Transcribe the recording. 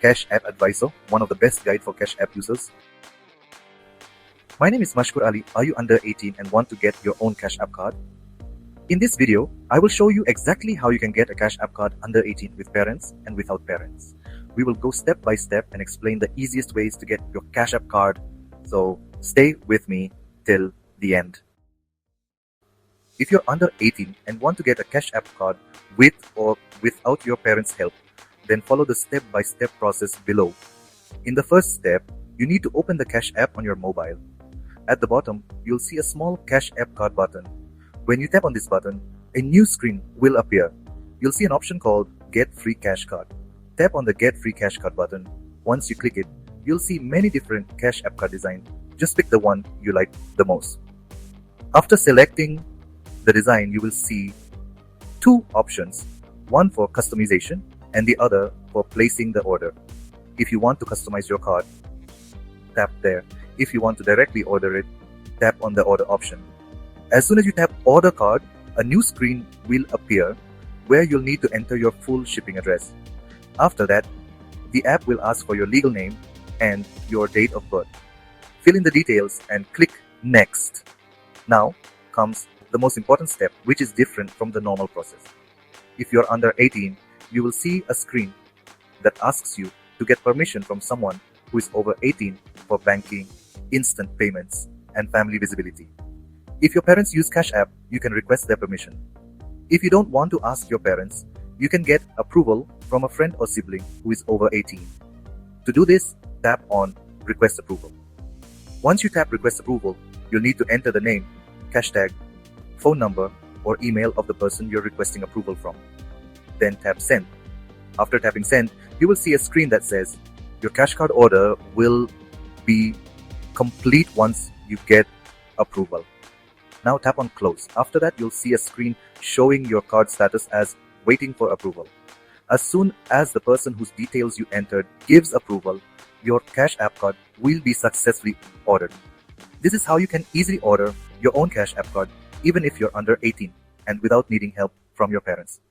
Cash App Advisor, one of the best guide for Cash App users. My name is Mashkur Ali. Are you under 18 and want to get your own Cash App card? In this video, I will show you exactly how you can get a Cash App card under 18 with parents and without parents. We will go step by step and explain the easiest ways to get your Cash App card. So stay with me till the end. If you're under 18 and want to get a Cash App card with or without your parents' help, then follow the step-by-step process below. In the first step, you need to open the Cash App on your mobile. At the bottom, you'll see a small Cash App card button. When you tap on this button, a new screen will appear. You'll see an option called Get Free Cash Card. Tap on the Get Free Cash Card button. Once you click it, you'll see many different Cash App card designs. Just pick the one you like the most. After selecting the design, you will see two options, one for customization and the other for placing the order. If you want to customize your card, tap there. If you want to directly order it, tap on the order option. As soon as you tap order card, a new screen will appear where you'll need to enter your full shipping address. After that, the app will ask for your legal name and your date of birth. Fill in the details and click next. Now comes the most important step, which is different from the normal process. If you're under 18, you will see a screen that asks you to get permission from someone who is over 18 for banking, instant payments, and family visibility. If your parents use Cash App, you can request their permission. If you don't want to ask your parents, you can get approval from a friend or sibling who is over 18. To do this, tap on Request Approval. Once you tap Request Approval, you'll need to enter the name, hashtag, phone number, or email of the person you're requesting approval from. Then tap Send. After tapping Send, you will see a screen that says, your Cash Card order will be complete once you get approval. Now tap on Close. After that, you'll see a screen showing your card status as waiting for approval. As soon as the person whose details you entered gives approval, your Cash App card will be successfully ordered. This is how you can easily order your own Cash App card even if you're under 18 and without needing help from your parents.